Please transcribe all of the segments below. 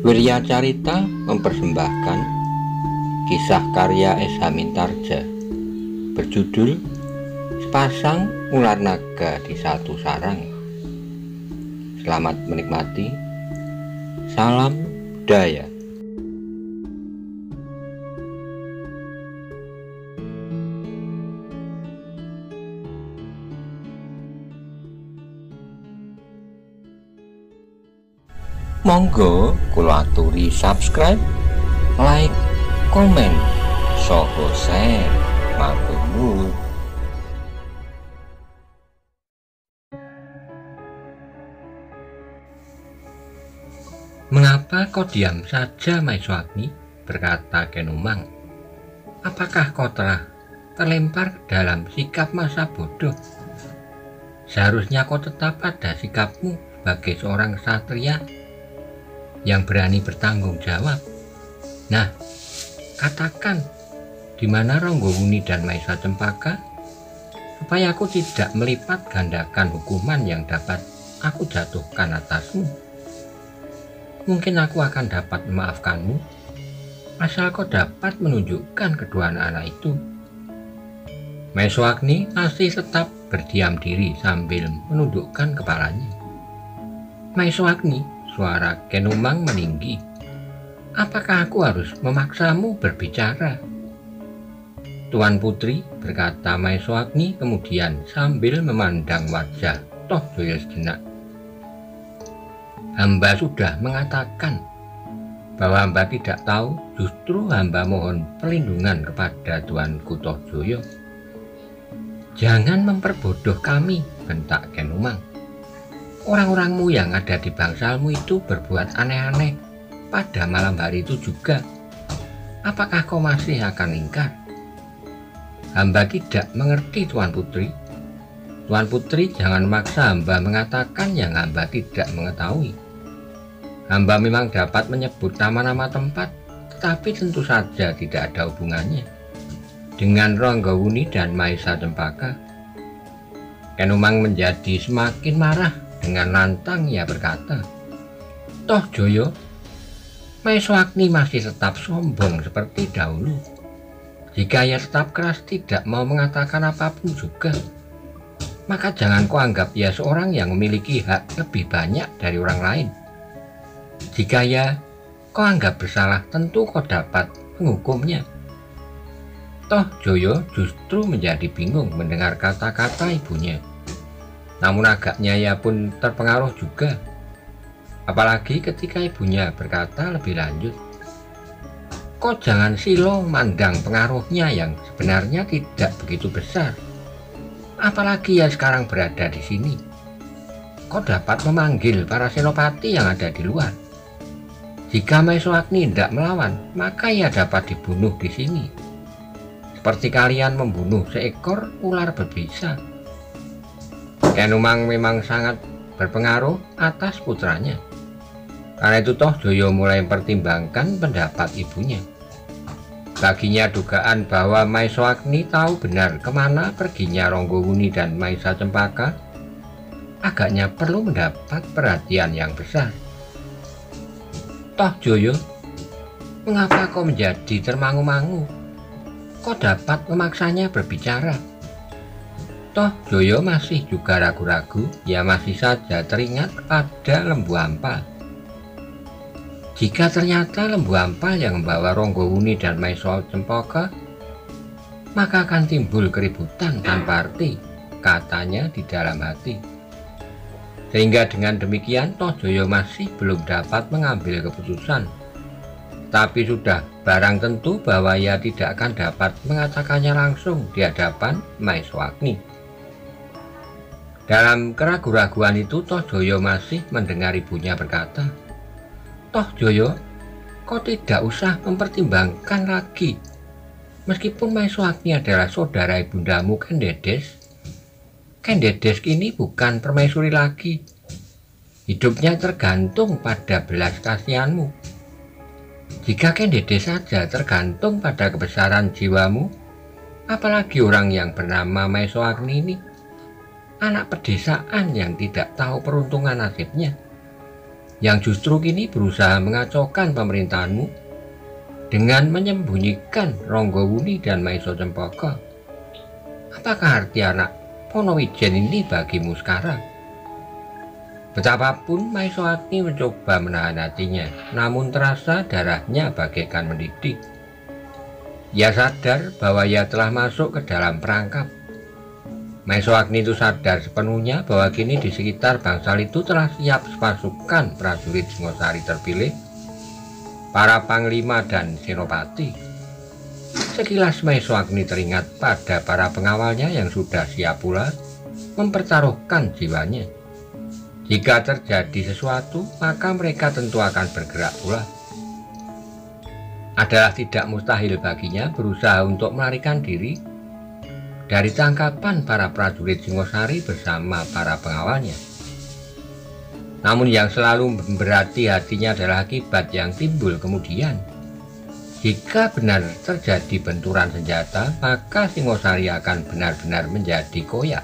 Wirya Carita mempersembahkan kisah karya S.H. Mintarja berjudul Sepasang Ular Naga di Satu Sarang. Selamat menikmati. Salam budaya. Monggo kula aturi subscribe, like, komen, saha share. Matur nuwun. "Mengapa kau diam saja, Maeswagni?" berkata Kenumang. "Apakah kau telah terlempar dalam sikap masa bodoh? Seharusnya kau tetap pada sikapmu sebagai seorang ksatria yang berani bertanggung jawab. Nah, katakan di mana Ranggowuni dan Maesa Cempaka, supaya aku tidak melipat gandakan hukuman yang dapat aku jatuhkan atasmu. Mungkin aku akan dapat memaafkanmu, asal kau dapat menunjukkan kedua anak-anak itu." Maeswagni masih tetap berdiam diri sambil menundukkan kepalanya. "Maeswagni," suara Kenumang meninggi, "apakah aku harus memaksamu berbicara?" "Tuan Putri," berkata Maeswagni kemudian sambil memandang wajah Tohjoyo sejenak, "hamba sudah mengatakan bahwa hamba tidak tahu, justru hamba mohon perlindungan kepada Tuanku Tohjoyo." "Jangan memperbodoh kami," bentak Kenumang. "Orang-orangmu yang ada di bangsalmu itu berbuat aneh-aneh pada malam hari itu juga. Apakah kau masih akan ingkar?" "Hamba tidak mengerti, Tuan Putri." "Tuan Putri, jangan memaksa hamba mengatakan yang hamba tidak mengetahui. Hamba memang dapat menyebut nama-nama tempat, tetapi tentu saja tidak ada hubungannya dengan Ranggowuni dan Maesa Cempaka." Kenumang menjadi semakin marah. Dengan lantang ia berkata, "Tohjoyo, Maeswagni masih tetap sombong seperti dahulu. Jika ia tetap keras tidak mau mengatakan apapun juga, maka jangan kau anggap ia seorang yang memiliki hak lebih banyak dari orang lain. Jika ia kau anggap bersalah, tentu kau dapat menghukumnya." Tohjoyo justru menjadi bingung mendengar kata-kata ibunya. Namun agaknya ia pun terpengaruh juga, apalagi ketika ibunya berkata lebih lanjut, "Kau jangan silo mandang pengaruhnya yang sebenarnya tidak begitu besar. Apalagi ia sekarang berada di sini. Kau dapat memanggil para senopati yang ada di luar. Jika Maeswagni tidak melawan, maka ia dapat dibunuh di sini, seperti kalian membunuh seekor ular berbisa." Kenumang memang sangat berpengaruh atas putranya. Karena itu Tohjoyo mulai mempertimbangkan pendapat ibunya. Baginya dugaan bahwa Maeswagni tahu benar kemana perginya Ranggowuni dan Maesa Cempaka agaknya perlu mendapat perhatian yang besar. "Tohjoyo, mengapa kau menjadi termangu-mangu? Kau dapat memaksanya berbicara." Tohjoyo masih juga ragu-ragu. Ia masih saja teringat pada Lembu Ampal. Jika ternyata Lembu Ampal yang membawa Ranggowuni dan Maesa Cempaka, maka akan timbul keributan tanpa arti, katanya di dalam hati. Sehingga dengan demikian Tohjoyo masih belum dapat mengambil keputusan. Tapi sudah barang tentu bahwa ia tidak akan dapat mengatakannya langsung di hadapan Maeswagni. Dalam keraguan-raguan itu Tohjoyo masih mendengar ibunya berkata, "Tohjoyo, kau tidak usah mempertimbangkan lagi. Meskipun Maeswagni adalah saudara ibundamu Kendedes, Kendedes kini bukan permaisuri lagi. Hidupnya tergantung pada belas kasihanmu. Jika Kendedes saja tergantung pada kebesaran jiwamu, apalagi orang yang bernama Maeswagni ini, anak pedesaan yang tidak tahu peruntungan nasibnya. yang justru kini berusaha mengacaukan pemerintahanmu dengan menyembunyikan Ranggawuni dan Maesa Cempaka. Apakah arti anak Ponowijen ini bagimu sekarang? Betapapun Maesa Agni mencoba menahan hatinya, namun terasa darahnya bagaikan mendidih. Ia sadar bahwa ia telah masuk ke dalam perangkap. Maesa Agni itu sadar sepenuhnya bahwa kini di sekitar bangsal itu telah siap pasukan prajurit Singosari terpilih, para panglima dan senopati. Sekilas Maesa Agni teringat pada para pengawalnya yang sudah siap pula mempertaruhkan jiwanya. Jika terjadi sesuatu, maka mereka tentu akan bergerak pula. Adalah tidak mustahil baginya berusaha untuk melarikan diri dari tangkapan para prajurit Singosari bersama para pengawalnya. Namun yang selalu memberati hatinya adalah akibat yang timbul kemudian. Jika benar terjadi benturan senjata, maka Singosari akan benar-benar menjadi koyak.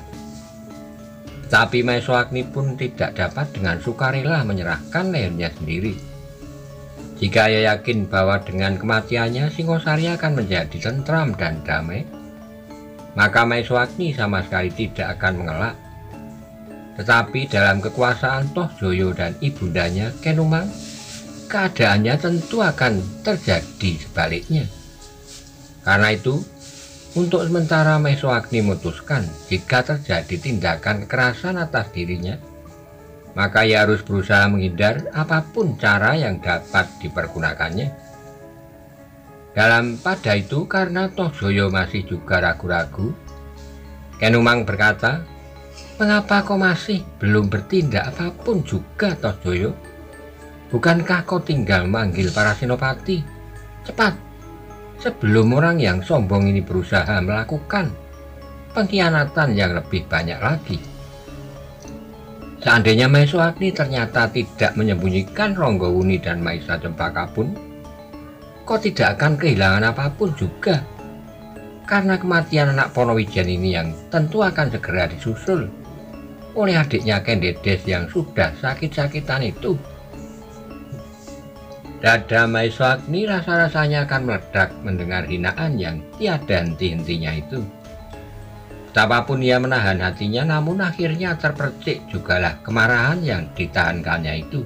Tapi Maesa Agni pun tidak dapat dengan sukarela menyerahkan lehernya sendiri. Jika ia yakin bahwa dengan kematiannya Singosari akan menjadi tentram dan damai, maka Maesa Agni sama sekali tidak akan mengelak. Tetapi dalam kekuasaan Toh Joyo dan ibundanya Kenumang, keadaannya tentu akan terjadi sebaliknya. Karena itu, untuk sementara Maesa Agni memutuskan jika terjadi tindakan kekerasan atas dirinya, maka ia harus berusaha menghindar apapun cara yang dapat dipergunakannya. Pada itu, karena Toh Joyo masih juga ragu-ragu, Kenumang berkata, "Mengapa kau masih belum bertindak apapun juga, Toh Joyo? Bukankah kau tinggal manggil para senopati? Cepat, sebelum orang yang sombong ini berusaha melakukan pengkhianatan yang lebih banyak lagi." Seandainya Maesa Agni ternyata tidak menyembunyikan Ranggawuni dan Maesa Cempaka pun, kau tidak akan kehilangan apapun juga. Karena kematian anak Ponowijen ini yang tentu akan segera disusul oleh adiknya Kendedes yang sudah sakit-sakitan itu. Dada Maesa Agni rasa-rasanya akan meledak mendengar hinaan yang tiada henti-hentinya itu. Betapapun ia menahan hatinya, namun akhirnya terpercik jugalah kemarahan yang ditahankannya itu.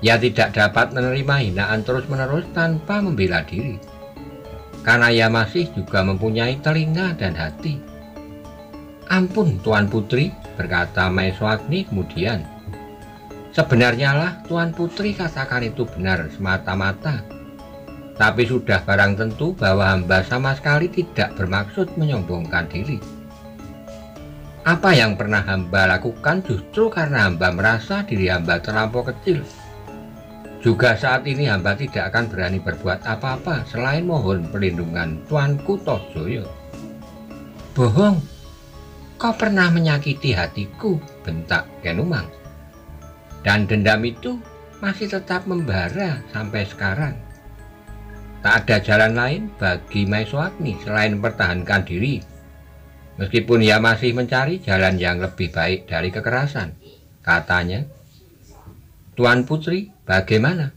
Ia tidak dapat menerima hinaan terus-menerus tanpa membela diri, karena ia masih juga mempunyai telinga dan hati. "Ampun, Tuan Putri," berkata Maesa Agni kemudian. "Sebenarnya lah Tuan Putri katakan itu benar semata-mata. Tapi sudah barang tentu bahwa hamba sama sekali tidak bermaksud menyombongkan diri. Apa yang pernah hamba lakukan justru karena hamba merasa diri hamba terlampau kecil. Juga saat ini hamba tidak akan berani berbuat apa-apa selain mohon perlindungan Tuanku Toh Joyo." "Bohong, kau pernah menyakiti hatiku," bentak Kenumang. "Dan dendam itu masih tetap membara sampai sekarang. Tak ada jalan lain bagi Maesa Agni selain mempertahankan diri, meskipun ia masih mencari jalan yang lebih baik dari kekerasan," katanya. "Tuan Putri, bagaimana?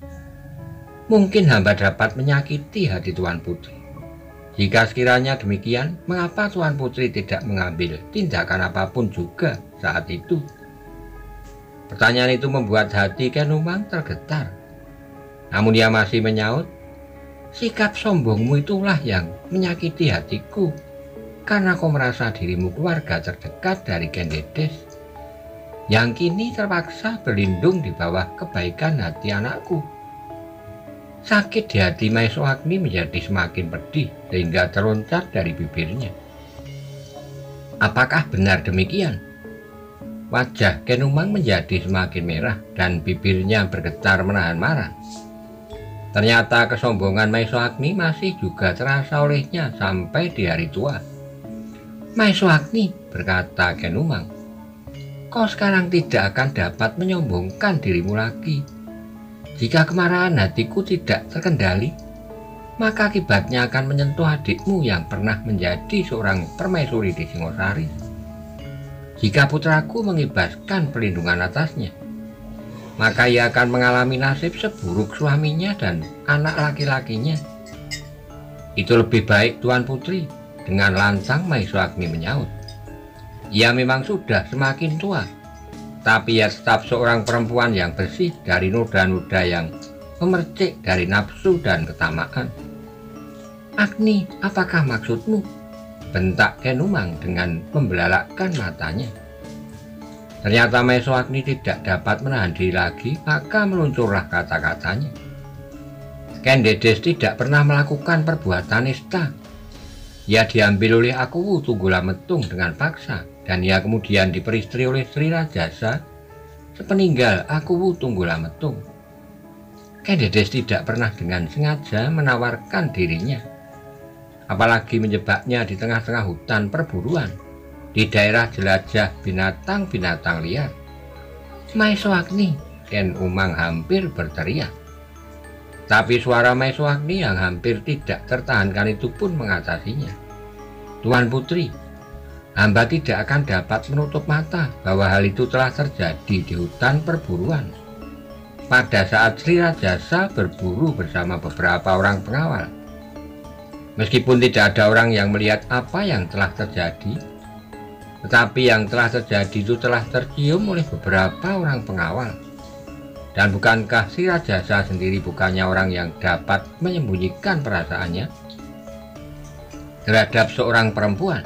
Mungkin hamba dapat menyakiti hati Tuan Putri. Jika sekiranya demikian, mengapa Tuan Putri tidak mengambil tindakan apapun juga saat itu?" Pertanyaan itu membuat hati Kenumang tergetar. Namun ia masih menyaut, "Sikap sombongmu itulah yang menyakiti hatiku, karena kau merasa dirimu keluarga terdekat dari Kendedes, yang kini terpaksa berlindung di bawah kebaikan hati anakku." Sakit di hati Maesa Agni menjadi semakin pedih sehingga terloncat dari bibirnya. Apakah benar demikian? Wajah Kenumang menjadi semakin merah dan bibirnya bergetar menahan marah. Ternyata kesombongan Maesa Agni masih juga terasa olehnya sampai di hari tua. "Maesa Agni," berkata Kenumang, "kau sekarang tidak akan dapat menyombongkan dirimu lagi. Jika kemarahan hatiku tidak terkendali, maka akibatnya akan menyentuh adikmu yang pernah menjadi seorang permaisuri di Singosari. Jika putraku mengibaskan perlindungan atasnya, maka ia akan mengalami nasib seburuk suaminya dan anak laki-lakinya. Itu lebih baik, Tuan Putri, dengan lantang Maesho Agni menyaut. Ia memang sudah semakin tua, tapi ia tetap seorang perempuan yang bersih dari noda-noda yang memercik dari nafsu dan ketamaan. Agni, apakah maksudmu? Bentak Ken Umang dengan membelalakkan matanya. Ternyata Maesho Agni tidak dapat menahan diri lagi, maka meluncurlah kata-katanya. Ken Dedes tidak pernah melakukan perbuatan nista. Ia diambil oleh Aku Tunggulametung dengan paksa, dan ia kemudian diperistri oleh Sri Rajasa sepeninggal Aku Tunggulametung. Ken Dedes tidak pernah dengan sengaja menawarkan dirinya, apalagi menjebaknya di tengah-tengah hutan perburuan, di daerah jelajah binatang-binatang liar. Maesho Agni, Ken Umang hampir berteriak. Tapi suara Maesho Agni yang hampir tidak tertahankan itu pun mengatasinya. Tuan Putri, hamba tidak akan dapat menutup mata bahwa hal itu telah terjadi di hutan perburuan pada saat Sri Rajasa berburu bersama beberapa orang pengawal. Meskipun tidak ada orang yang melihat apa yang telah terjadi, tetapi yang telah terjadi itu telah tercium oleh beberapa orang pengawal. Dan bukankah Sri Rajasa sendiri bukannya orang yang dapat menyembunyikan perasaannya terhadap seorang perempuan?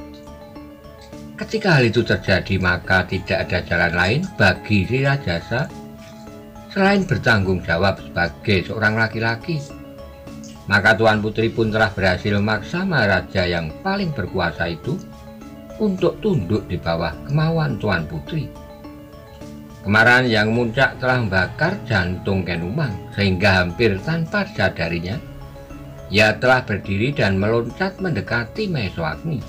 Ketika hal itu terjadi, maka tidak ada jalan lain bagi Sri Rajasa selain bertanggung jawab sebagai seorang laki-laki. Maka Tuan Putri pun telah berhasil memaksa Maharaja yang paling berkuasa itu untuk tunduk di bawah kemauan Tuan Putri. Kemarahan yang muncak telah membakar jantung Ken Umang, sehingga hampir tanpa disadarinya ia telah berdiri dan meloncat mendekati Maesho Agni.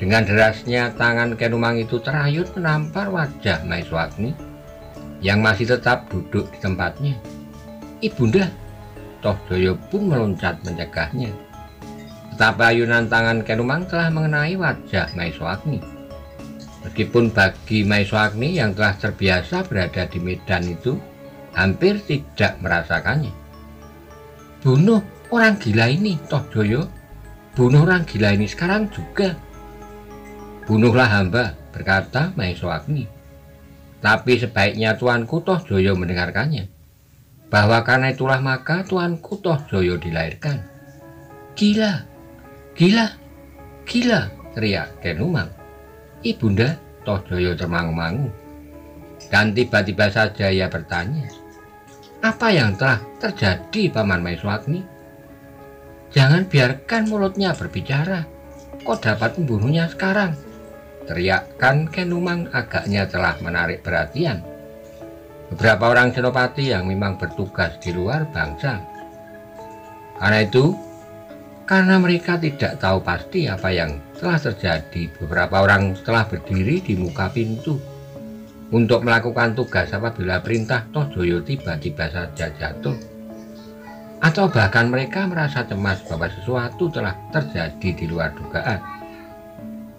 Dengan derasnya tangan Ken Umang itu terayun menampar wajah Maesho Agni yang masih tetap duduk di tempatnya. Ibunda, Tohjoyo pun meloncat mencegahnya. Tetapi ayunan tangan Ken Umang telah mengenai wajah Maesho Agni. Meskipun bagi Maesho Agni yang telah terbiasa berada di medan itu hampir tidak merasakannya. Bunuh orang gila ini, Tohjoyo. Bunuh orang gila ini sekarang juga. Bunuhlah hamba, berkata Maesho Agni. Tapi sebaiknya Tuanku Tohjoyo mendengarkannya, bahwa karena itulah maka Tuanku Tohjoyo dilahirkan. Gila, gila, gila, teriak Ken Umang. Ibunda, Tohjoyo termangu-mangu. Dan tiba-tiba saja ia bertanya, apa yang telah terjadi, Paman Maesho Agni? Jangan biarkan mulutnya berbicara. Kau dapat membunuhnya sekarang, teriakkan Ken Umang agaknya telah menarik perhatian beberapa orang senopati yang memang bertugas di luar bangsa. Karena mereka tidak tahu pasti apa yang telah terjadi, beberapa orang telah berdiri di muka pintu untuk melakukan tugas apabila perintah Tohjoyo tiba-tiba saja jatuh. Atau bahkan mereka merasa cemas bahwa sesuatu telah terjadi di luar dugaan.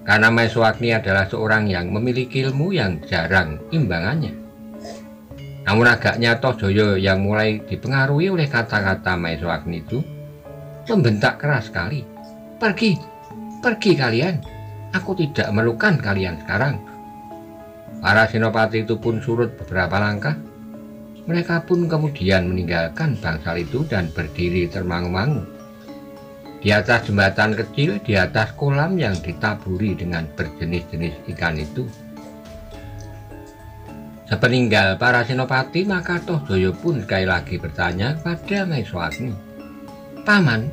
Karena Maesho Agni adalah seorang yang memiliki ilmu yang jarang imbangannya. Namun agaknya Tohjoyo yang mulai dipengaruhi oleh kata-kata Maesho Agni itu membentak keras sekali. Pergi, pergi kalian. Aku tidak memerlukan kalian sekarang. Para senopati itu pun surut beberapa langkah. Mereka pun kemudian meninggalkan bangsal itu dan berdiri termangu-mangu di atas jembatan kecil, di atas kolam yang ditaburi dengan berjenis-jenis ikan itu. Sepeninggal para senopati, maka Tohjoyo pun sekali lagi bertanya pada Maesho Agni, Paman,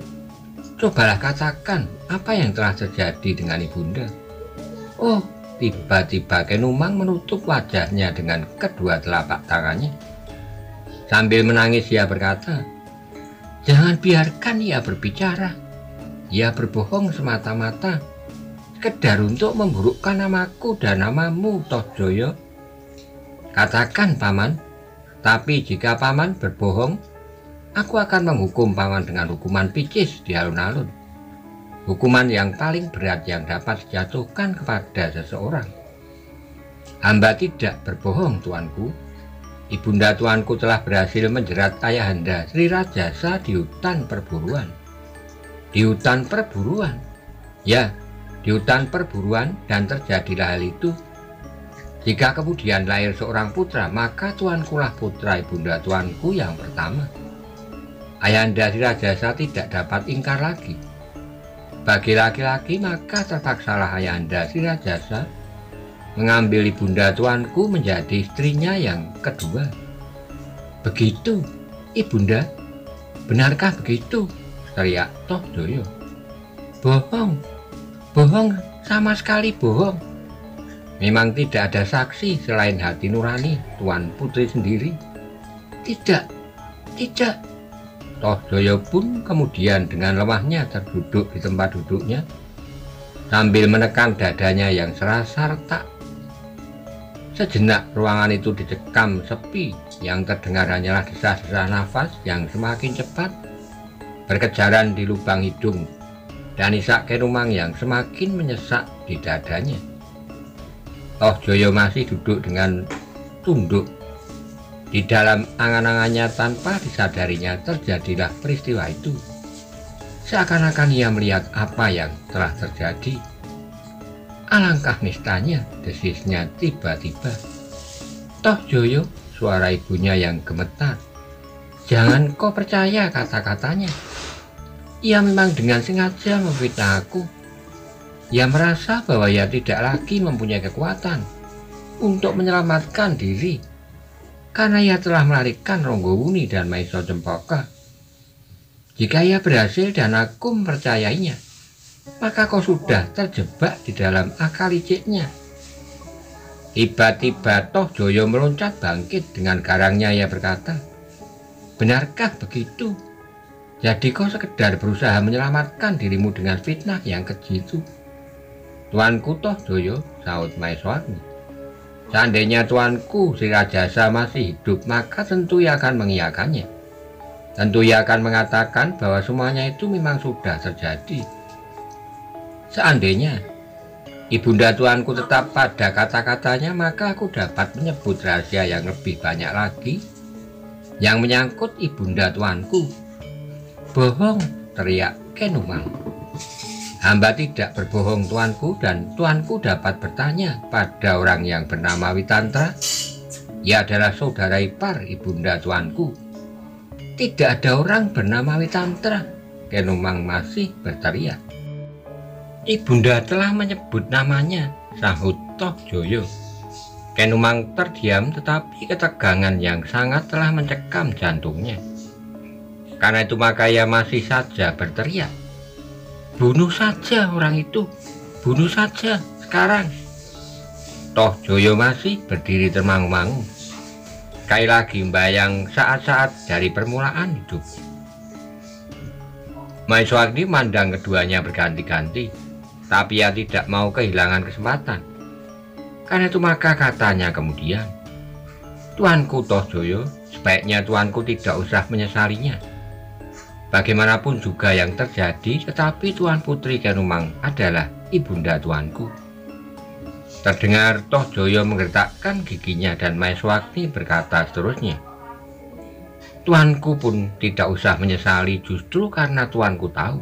cobalah katakan apa yang telah terjadi dengan ibunda. Oh, tiba-tiba Ken Umang menutup wajahnya dengan kedua telapak tangannya. Sambil menangis ia berkata, jangan biarkan ia berbicara. Ia berbohong semata-mata, sekedar untuk memburukkan namaku dan namamu, Tohjoyo. Katakan, Paman, tapi jika Paman berbohong, aku akan menghukum Paman dengan hukuman picis di alun-alun. Hukuman yang paling berat yang dapat dijatuhkan kepada seseorang. Hamba tidak berbohong, Tuanku. Ibunda tuanku telah berhasil menjerat ayahanda Sri Rajasa di hutan perburuan. Di hutan perburuan? Ya, di hutan perburuan, dan terjadilah hal itu. Jika kemudian lahir seorang putra, maka tuankulah putra ibunda tuanku yang pertama. Ayahanda Sri Rajasa tidak dapat ingkar lagi. Bagi laki-laki, maka terpaksalah ayahanda Sri Rajasa mengambil ibunda tuanku menjadi istrinya yang kedua. Begitu, ibunda? Benarkah begitu? Teriak Tohjoyo. Bohong, bohong, sama sekali bohong. Memang tidak ada saksi selain hati nurani Tuan Putri sendiri. Tidak, tidak. Tohjoyo pun kemudian dengan lemahnya terduduk di tempat duduknya sambil menekan dadanya yang serasa retak. Sejenak ruangan itu dicekam sepi, yang terdengar hanyalah desah-desah nafas yang semakin cepat berkejaran di lubang hidung dan isak Kenumang yang semakin menyesak di dadanya. Tohjoyo masih duduk dengan tunduk. Di dalam angan-angannya tanpa disadarinya terjadilah peristiwa itu. Seakan-akan ia melihat apa yang telah terjadi. Alangkah nistanya, desisnya tiba-tiba. Tohjoyo, suara ibunya yang gemetar. Jangan kau percaya kata-katanya. Ia memang dengan sengaja memfitnah aku. Ia merasa bahwa ia tidak lagi mempunyai kekuatan untuk menyelamatkan diri, karena ia telah melarikan Ronggowuni dan Maiso Cempaka. Jika ia berhasil dan aku mempercayainya, maka kau sudah terjebak di dalam akal liciknya. Tiba-tiba Tohjoyo meloncat bangkit. Dengan garangnya ia berkata, benarkah begitu? Jadi kau sekedar berusaha menyelamatkan dirimu dengan fitnah yang keji itu? Tuanku Tohjoyo, sahut Maeswagni. Seandainya tuanku Sri Rajasa masih hidup, maka tentu ia akan mengiyakannya. Tentu ia akan mengatakan bahwa semuanya itu memang sudah terjadi. Seandainya ibunda tuanku tetap pada kata-katanya, maka aku dapat menyebut rahasia yang lebih banyak lagi yang menyangkut ibunda tuanku. Bohong, teriak Kenumang. Hamba tidak berbohong tuanku, dan tuanku dapat bertanya pada orang yang bernama Witantra. Ia adalah saudara ipar ibunda tuanku. Tidak ada orang bernama Witantra, Kenumang masih berteriak. Ibunda telah menyebut namanya, sahut Tohjoyo. Kenumang terdiam, tetapi ketegangan yang sangat telah mencekam jantungnya. Karena itu maka ia masih saja berteriak. Bunuh saja orang itu, bunuh saja sekarang. Tohjoyo masih berdiri termangu-mangu. Sekali lagi membayang saat-saat dari permulaan hidup. Maeswagni mandang keduanya berganti-ganti, tapi ia tidak mau kehilangan kesempatan. Karena itu maka katanya kemudian, Tuanku Tohjoyo, sebaiknya tuanku tidak usah menyesalinya. Bagaimanapun juga yang terjadi, tetapi Tuan Putri Kenumang adalah ibunda tuanku. Terdengar Tohjoyo menggertakkan giginya, dan Maeswagni berkata seterusnya, Tuanku pun tidak usah menyesali, justru karena tuanku tahu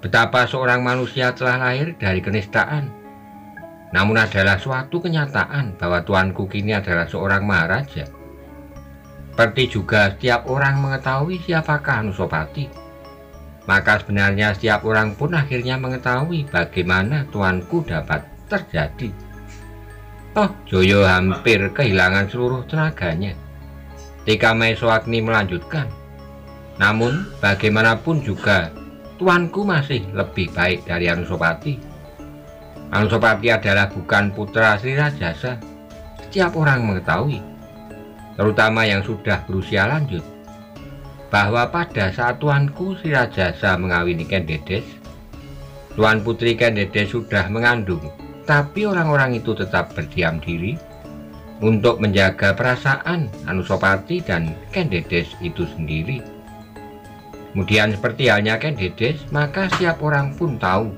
betapa seorang manusia telah lahir dari kenistaan. Namun adalah suatu kenyataan bahwa tuanku kini adalah seorang maharaja. Seperti juga setiap orang mengetahui siapakah Anusapati, maka sebenarnya setiap orang pun akhirnya mengetahui bagaimana tuanku dapat terjadi. Tohjoyo hampir kehilangan seluruh tenaganya ketika Maeswagni melanjutkan, namun bagaimanapun juga tuanku masih lebih baik dari Anusapati. Anusapati adalah bukan putra Sri Rajasa. Setiap orang mengetahui, terutama yang sudah berusia lanjut, bahwa pada saat tuanku Sri Rajasa mengawini Kendedes, Tuan Putri Kendedes sudah mengandung, tapi orang-orang itu tetap berdiam diri untuk menjaga perasaan Anusapati dan Kendedes itu sendiri. Kemudian seperti halnya Kendedes, maka setiap orang pun tahu,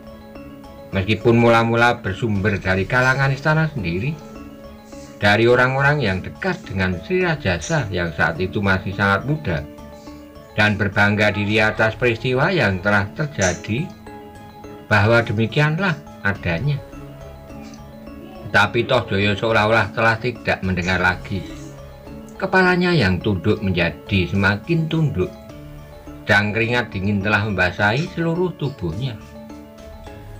meskipun mula-mula bersumber dari kalangan istana sendiri, dari orang-orang yang dekat dengan Sri Rajasa yang saat itu masih sangat muda dan berbangga diri atas peristiwa yang telah terjadi, bahwa demikianlah adanya. Tetapi Tohjoyo seolah-olah telah tidak mendengar lagi. Kepalanya yang tunduk menjadi semakin tunduk, dan keringat dingin telah membasahi seluruh tubuhnya.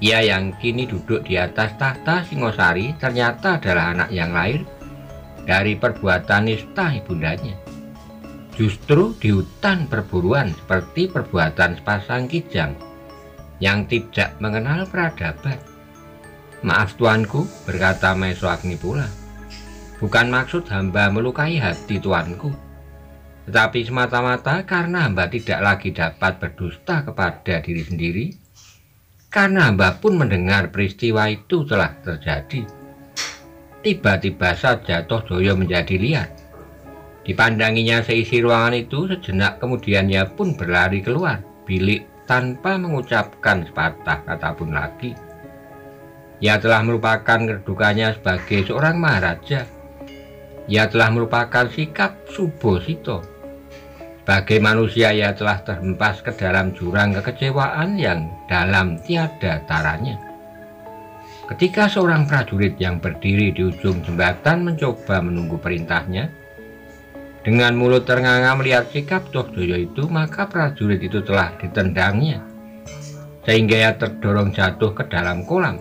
Ia yang kini duduk di atas tahta Singosari ternyata adalah anak yang lahir dari perbuatan nista ibundanya. Justru di hutan perburuan seperti perbuatan sepasang kijang yang tidak mengenal peradaban. "Maaf tuanku," berkata Maeswagni pula. "Bukan maksud hamba melukai hati tuanku, tetapi semata-mata karena hamba tidak lagi dapat berdusta kepada diri sendiri, karena hamba pun mendengar peristiwa itu telah terjadi." Tiba-tiba saja Tohjoyo menjadi liar. Dipandanginya seisi ruangan itu, sejenak kemudian ia pun berlari keluar bilik tanpa mengucapkan sepatah kata pun lagi. Ia telah melupakan kedudukannya sebagai seorang maharaja. Ia telah melupakan sikap Subosito. Sebagai manusia ia telah terhempas ke dalam jurang kekecewaan yang dalam tiada taranya. Ketika seorang prajurit yang berdiri di ujung jembatan mencoba menunggu perintahnya, dengan mulut ternganga melihat sikap Tohjoyo itu, maka prajurit itu telah ditendangnya, sehingga ia terdorong jatuh ke dalam kolam.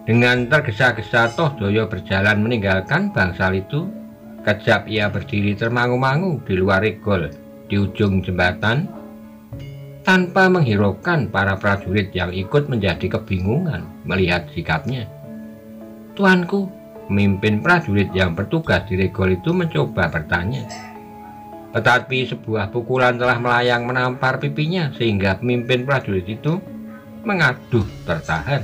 Dengan tergesa-gesa Tohjoyo berjalan meninggalkan bangsal itu. Kejap ia berdiri termangu-mangu di luar regol di ujung jembatan, tanpa menghiraukan para prajurit yang ikut menjadi kebingungan melihat sikapnya. "Tuanku," pemimpin prajurit yang bertugas di regol itu mencoba bertanya. Tetapi sebuah pukulan telah melayang menampar pipinya, sehingga pemimpin prajurit itu mengaduh tertahan.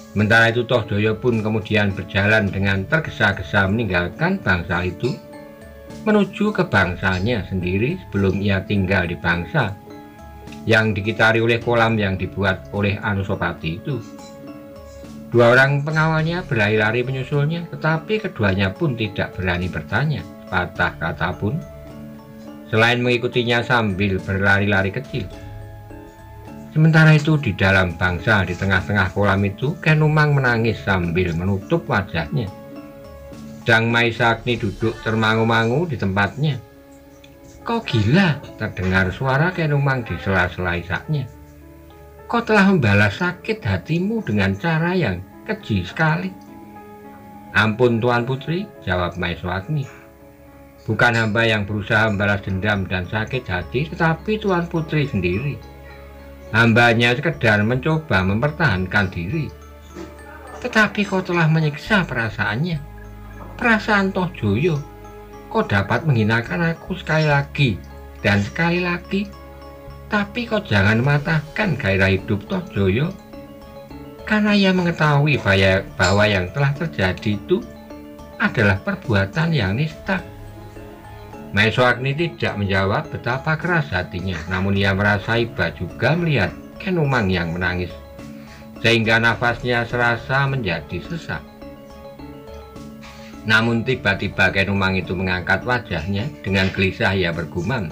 Sementara itu Tohjoyo pun kemudian berjalan dengan tergesa-gesa meninggalkan bangsal itu, menuju ke bangsalnya sendiri sebelum ia tinggal di bangsal yang dikitari oleh kolam yang dibuat oleh Anusapati itu. Dua orang pengawalnya berlari-lari menyusulnya, tetapi keduanya pun tidak berani bertanya sepatah kata pun, selain mengikutinya sambil berlari-lari kecil. Sementara itu di dalam bangsal di tengah-tengah kolam itu, Kenumang menangis sambil menutup wajahnya. Sedang Maeswagni duduk termangu-mangu di tempatnya. "Kau gila?" terdengar suara Kenumang di sela-sela isaknya. "Kau telah membalas sakit hatimu dengan cara yang keji sekali." "Ampun Tuan Putri," jawab Maeswagni. "Bukan hamba yang berusaha membalas dendam dan sakit hati, tetapi Tuan Putri sendiri. Hambanya sekedar mencoba mempertahankan diri." "Tetapi kau telah menyiksa perasaannya, perasaan Tohjoyo. Kau dapat menghinakan aku sekali lagi dan sekali lagi. Tapi kau jangan mematahkan gairah hidup Tohjoyo, karena ia mengetahui bahwa yang telah terjadi itu adalah perbuatan yang nista." Maeswagni tidak menjawab betapa keras hatinya, namun ia merasa iba juga melihat Kenumang yang menangis, sehingga nafasnya serasa menjadi sesak. Namun tiba-tiba Kenumang itu mengangkat wajahnya. Dengan gelisah ia bergumam,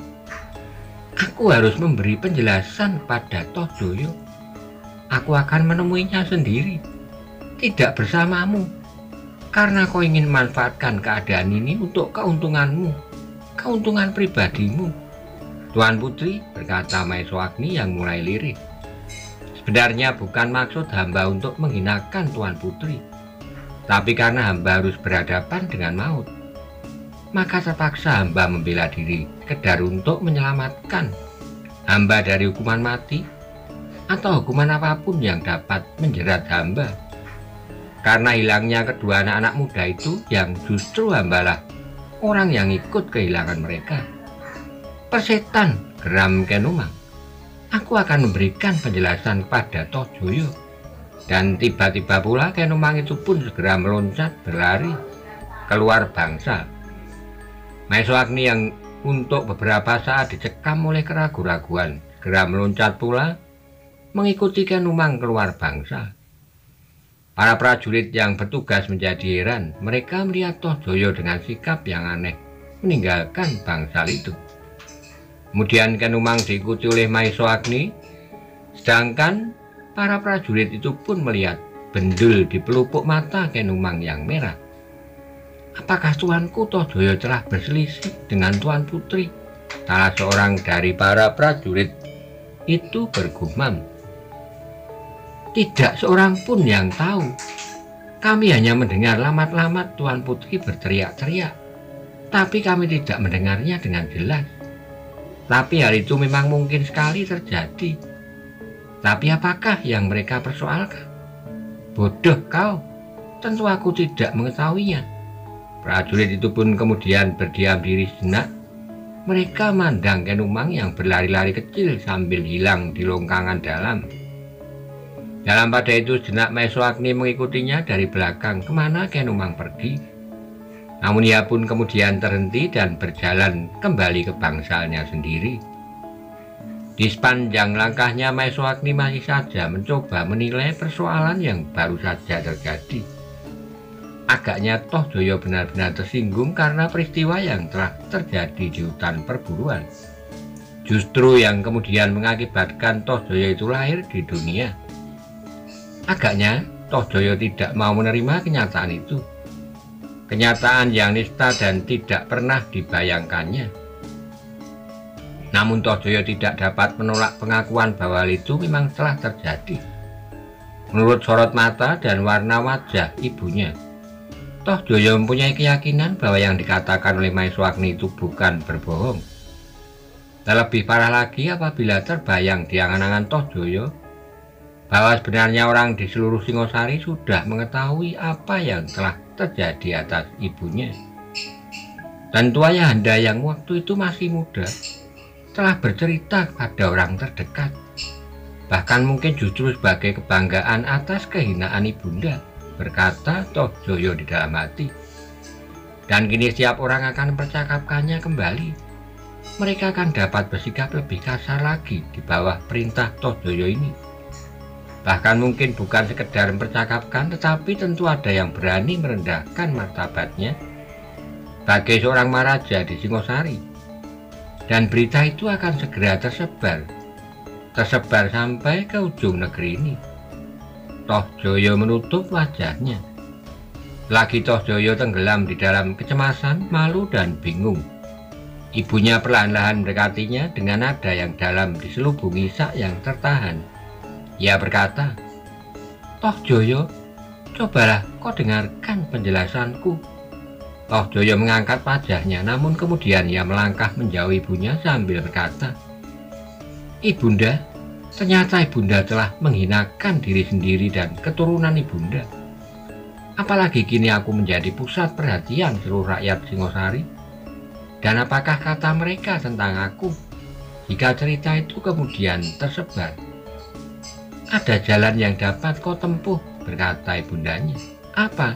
"Aku harus memberi penjelasan pada Tohjoyo. Aku akan menemuinya sendiri, tidak bersamamu, karena kau ingin memanfaatkan keadaan ini untuk keuntunganmu, keuntungan pribadimu." "Tuan Putri," berkata Maeswagni yang mulai lirih, "sebenarnya bukan maksud hamba untuk menghinakan Tuan Putri, tapi karena hamba harus berhadapan dengan maut, maka terpaksa hamba membela diri sekedar untuk menyelamatkan hamba dari hukuman mati atau hukuman apapun yang dapat menjerat hamba. Karena hilangnya kedua anak-anak muda itu, yang justru hambalah orang yang ikut kehilangan mereka." "Persetan," geram Kenumang. "Aku akan memberikan penjelasan kepada Tohjoyo." Dan tiba-tiba pula Kenumang itu pun segera meloncat berlari keluar bangsal. Maeswagni yang untuk beberapa saat dicekam oleh keraguan-raguan segera meloncat pula mengikuti Kenumang keluar bangsal. Para prajurit yang bertugas menjadi heran. Mereka melihat Tohjoyo dengan sikap yang aneh meninggalkan bangsal itu. Kemudian Kenumang diikuti oleh Maeswagni, sedangkan para prajurit itu pun melihat bendul di pelupuk mata Kenumang yang merah. Apakah tuanku Tohjoyo telah berselisih dengan Tuan Putri? Salah seorang dari para prajurit itu bergumam. Tidak seorang pun yang tahu. Kami hanya mendengar lamat-lamat Tuan Putri berteriak-teriak, tapi kami tidak mendengarnya dengan jelas. Tapi hal itu memang mungkin sekali terjadi. Tapi apakah yang mereka persoalkan? Bodoh kau, tentu aku tidak mengetahuinya. Prajurit itu pun kemudian berdiam diri sejenak. Mereka mandang Kenumang yang berlari-lari kecil sambil hilang di longkangan dalam. Dalam pada itu sejenak Maeswagni mengikutinya dari belakang kemana Kenumang pergi. Namun ia pun kemudian terhenti dan berjalan kembali ke bangsalnya sendiri. Di sepanjang langkahnya Maeswagni masih saja mencoba menilai persoalan yang baru saja terjadi. Agaknya Tohjoyo benar-benar tersinggung karena peristiwa yang telah terjadi di hutan perburuan. Justru yang kemudian mengakibatkan Tohjoyo itu lahir di dunia. Agaknya Tohjoyo tidak mau menerima kenyataan itu. Kenyataan yang nista dan tidak pernah dibayangkannya. Namun Tohjoyo tidak dapat menolak pengakuan bahwa hal itu memang telah terjadi. Menurut sorot mata dan warna wajah ibunya, Tohjoyo mempunyai keyakinan bahwa yang dikatakan oleh Maeswagni itu bukan berbohong. Terlebih parah lagi apabila terbayang di angan-angan Tohjoyo bahwa sebenarnya orang di seluruh Singosari sudah mengetahui apa yang telah terjadi atas ibunya. Tentu ayahanda yang waktu itu masih muda telah bercerita kepada orang terdekat, bahkan mungkin justru sebagai kebanggaan atas kehinaan ibunda, berkata Tohjoyo di dalam hati. Dan kini setiap orang akan mempercakapkannya kembali. Mereka akan dapat bersikap lebih kasar lagi di bawah perintah Tohjoyo ini. Bahkan mungkin bukan sekedar mempercakapkan, tetapi tentu ada yang berani merendahkan martabatnya sebagai seorang maharaja di Singosari. Dan berita itu akan segera tersebar sampai ke ujung negeri ini. Tohjoyo menutup wajahnya. Lagi Tohjoyo tenggelam di dalam kecemasan, malu, dan bingung. Ibunya perlahan-lahan mendekatinya dengan nada yang dalam diselubungi isak yang tertahan. Ia berkata, "Tohjoyo, cobalah kau dengarkan penjelasanku." Tohjoyo mengangkat wajahnya, namun kemudian ia melangkah menjauh ibunya sambil berkata, "Ibunda, ternyata ibunda telah menghinakan diri sendiri dan keturunan ibunda. Apalagi kini aku menjadi pusat perhatian seluruh rakyat Singosari. Dan apakah kata mereka tentang aku jika cerita itu kemudian tersebar? Ada jalan yang dapat kau tempuh," berkata ibundanya. "Apa?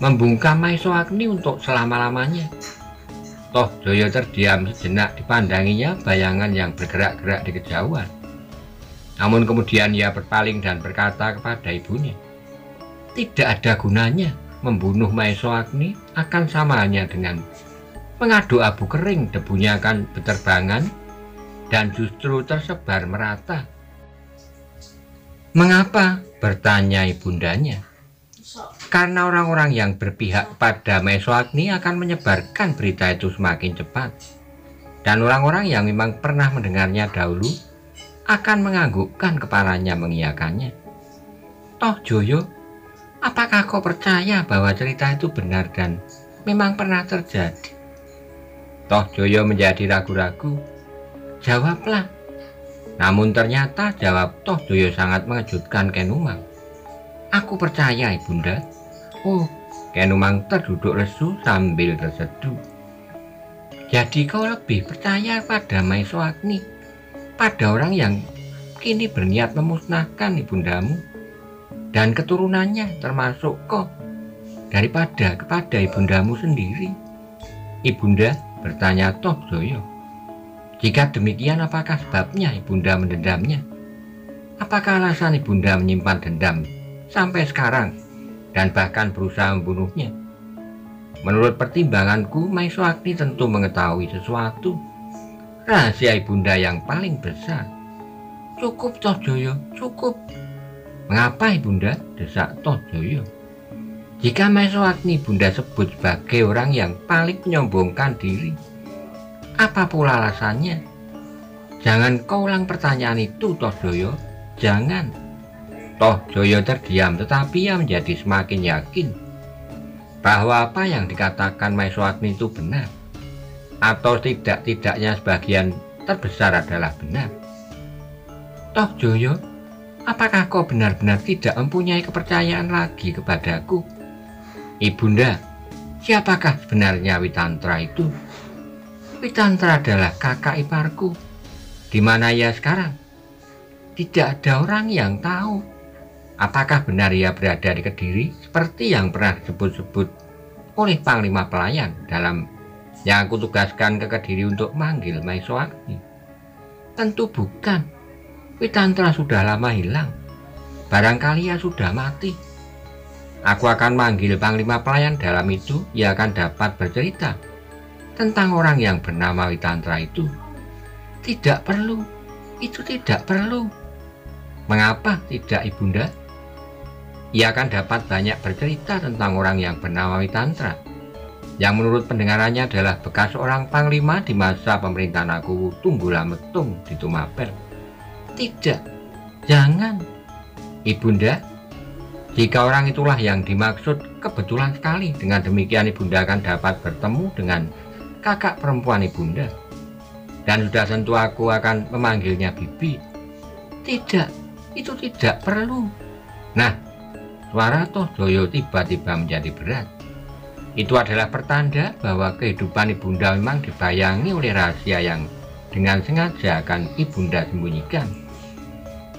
Membungkam Maeswagni untuk selama-lamanya?" Tohjoyo terdiam sejenak, dipandanginya bayangan yang bergerak-gerak di kejauhan. Namun kemudian ia berpaling dan berkata kepada ibunya, "Tidak ada gunanya membunuh Maeswagni, akan sama halnya dengan mengaduk abu kering, debunya akan berterbangan dan justru tersebar merata." "Mengapa?" bertanya ibundanya. "Karena orang-orang yang berpihak pada Maeswagni akan menyebarkan berita itu semakin cepat. Dan orang-orang yang memang pernah mendengarnya dahulu akan menganggukkan kepalanya mengiyakannya." "Tohjoyo, apakah kau percaya bahwa cerita itu benar dan memang pernah terjadi?" Tohjoyo menjadi ragu-ragu. "Jawablah." Namun ternyata jawab Tohjoyo sangat mengejutkan Kenumang. "Aku percaya, ibunda." "Oh," Kenumang terduduk lesu sambil terseduh. "Jadi kau lebih percaya pada Maeswagni, pada orang yang kini berniat memusnahkan ibundamu dan keturunannya termasuk kau, daripada kepada ibundamu sendiri?" "Ibunda," bertanya Tohjoyo, "jika demikian apakah sebabnya ibunda mendendamnya? Apakah alasan ibunda menyimpan dendam sampai sekarang dan bahkan berusaha membunuhnya. Menurut pertimbanganku, Maesho Agni tentu mengetahui sesuatu, rahasia ibunda yang paling besar. Cukup Tohjoyo, cukup. Mengapa ibunda? Desak Tohjoyo. Jika Maesho Agni ibunda sebut sebagai orang yang paling menyombongkan diri, apa pula alasannya? Jangan kau ulang pertanyaan itu, Tohjoyo. Jangan. Tohjoyo terdiam, tetapi ia menjadi semakin yakin bahwa apa yang dikatakan Maesho Agni itu benar, atau tidak-tidaknya sebagian terbesar adalah benar. Tohjoyo, apakah kau benar-benar tidak mempunyai kepercayaan lagi kepadaku? Ibunda, siapakah sebenarnya Witantra itu? Witantra adalah kakak iparku. Di mana ia sekarang? Tidak ada orang yang tahu. Apakah benar ia berada di Kediri seperti yang pernah disebut-sebut oleh Panglima Pelayan dalam yang aku tugaskan ke Kediri untuk manggil Maesho Agni? Tentu bukan. Witantra sudah lama hilang. Barangkali ia sudah mati. Aku akan manggil Panglima Pelayan, dalam itu ia akan dapat bercerita tentang orang yang bernama Witantra itu. Tidak perlu. Itu tidak perlu. Mengapa tidak, ibunda? Ia akan dapat banyak bercerita tentang orang yang bernama Witantra, yang menurut pendengarannya adalah bekas seorang panglima di masa pemerintahan Aku Tunggulametung di Tumapel. Tidak, jangan. Ibunda, jika orang itulah yang dimaksud, kebetulan sekali. Dengan demikian ibunda akan dapat bertemu dengan kakak perempuan ibunda. Dan sudah tentu aku akan memanggilnya Bibi. Tidak, itu tidak perlu. Nah, suara Tohjoyo tiba-tiba menjadi berat. Itu adalah pertanda bahwa kehidupan ibunda memang dibayangi oleh rahasia yang dengan sengaja akan ibunda sembunyikan.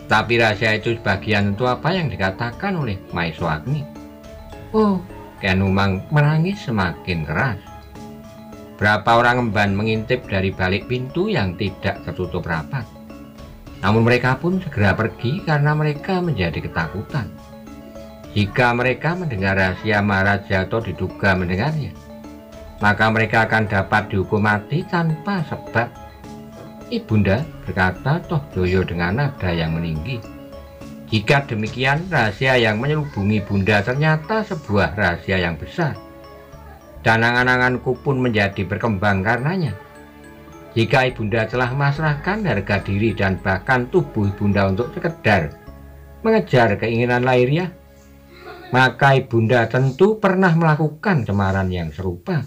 Tapi rahasia itu sebagian tentu apa yang dikatakan oleh Maesho Agni. Oh, Ken Umang menangis semakin keras. Berapa orang emban mengintip dari balik pintu yang tidak tertutup rapat. Namun mereka pun segera pergi karena mereka menjadi ketakutan. Jika mereka mendengar rahasia Maharaja atau diduga mendengarnya, maka mereka akan dapat dihukum mati tanpa sebab. Ibunda, berkata Tohjoyo dengan nada yang meninggi. Jika demikian, rahasia yang menyelubungi Bunda ternyata sebuah rahasia yang besar. Dan angan-anganku pun menjadi berkembang karenanya. Jika ibunda telah memasrahkan harga diri dan bahkan tubuh ibunda untuk sekedar mengejar keinginan lahiriah, maka ibunda tentu pernah melakukan cemaran yang serupa.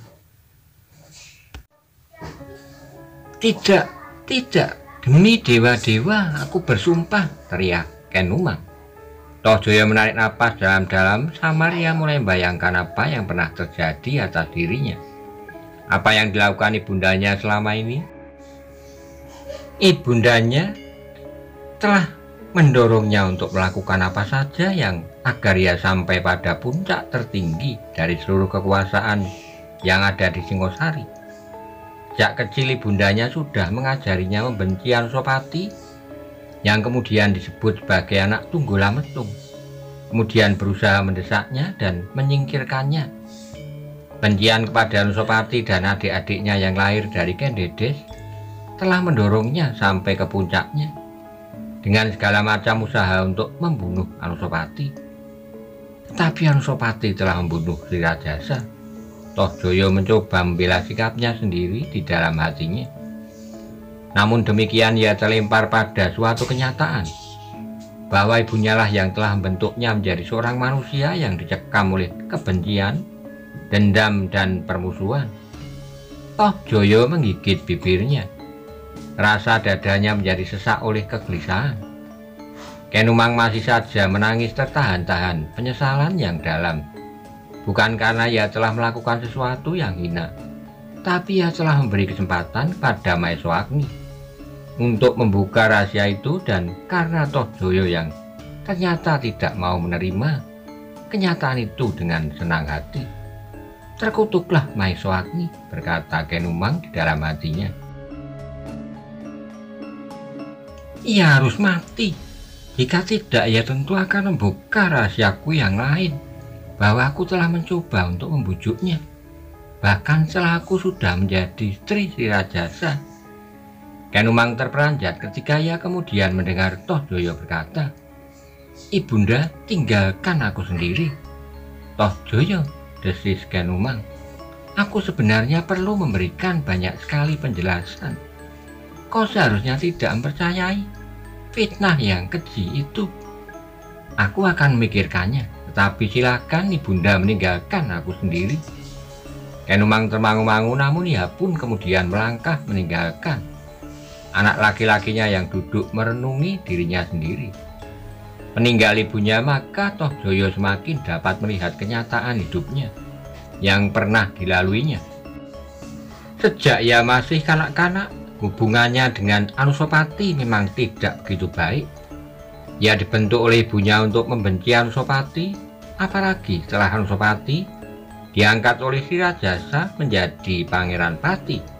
Tidak, tidak, demi dewa-dewa aku bersumpah, teriak Ken Umang. Tohjoyo menarik napas dalam-dalam samar. Ia mulai membayangkan apa yang pernah terjadi atas dirinya. Apa yang dilakukan ibundanya selama ini. Ibundanya telah mendorongnya untuk melakukan apa saja yang agar ia sampai pada puncak tertinggi dari seluruh kekuasaan yang ada di Singosari. Sejak kecil ibundanya sudah mengajarinya membenci Anusapati, yang kemudian disebut sebagai anak Tunggulametung, kemudian berusaha mendesaknya dan menyingkirkannya. Bencian kepada Anusapati dan adik-adiknya yang lahir dari Kendedes telah mendorongnya sampai ke puncaknya dengan segala macam usaha untuk membunuh Anusapati. Tetapi Anusapati telah membunuh Sri Rajasa. Tohjoyo mencoba membela sikapnya sendiri di dalam hatinya. Namun demikian ia terlempar pada suatu kenyataan bahwa ibunya lah yang telah membentuknya menjadi seorang manusia yang dicekam oleh kebencian, dendam, dan permusuhan. Tohjoyo menggigit bibirnya. Rasa dadanya menjadi sesak oleh kegelisahan. Ken Umang masih saja menangis tertahan-tahan penyesalan yang dalam. Bukan karena ia telah melakukan sesuatu yang hina, tapi ia telah memberi kesempatan pada Maesho Agni untuk membuka rahasia itu, dan karena Tohjoyo yang ternyata tidak mau menerima kenyataan itu dengan senang hati. Terkutuklah Maesho Agni, berkata Ken Umang di dalam hatinya. Ia harus mati. Jika tidak, ya tentu akan membuka rahasiaku yang lain, bahwa aku telah mencoba untuk membujuknya. Bahkan setelah aku sudah menjadi istri Sri Rajasa. Ken Umang terperanjat ketika ia kemudian mendengar Toh Joyo berkata, "Ibunda, tinggalkan aku sendiri." "Toh Joyo," desis Ken Umang, "aku sebenarnya perlu memberikan banyak sekali penjelasan. Kau seharusnya tidak mempercayai fitnah yang keji itu. Aku akan memikirkannya, tetapi silakan ibunda meninggalkan aku sendiri." Ken Umang termangu-mangu, namun ia pun kemudian melangkah meninggalkan anak laki-lakinya yang duduk merenungi dirinya sendiri. Meninggal ibunya, maka Toh Joyo semakin dapat melihat kenyataan hidupnya yang pernah dilaluinya. Sejak ia masih kanak-kanak, hubungannya dengan Anusapati memang tidak begitu baik. Ia dibentuk oleh ibunya untuk membenci Anusapati, apalagi setelah Anusapati diangkat oleh Sri Rajasa menjadi Pangeran Pati.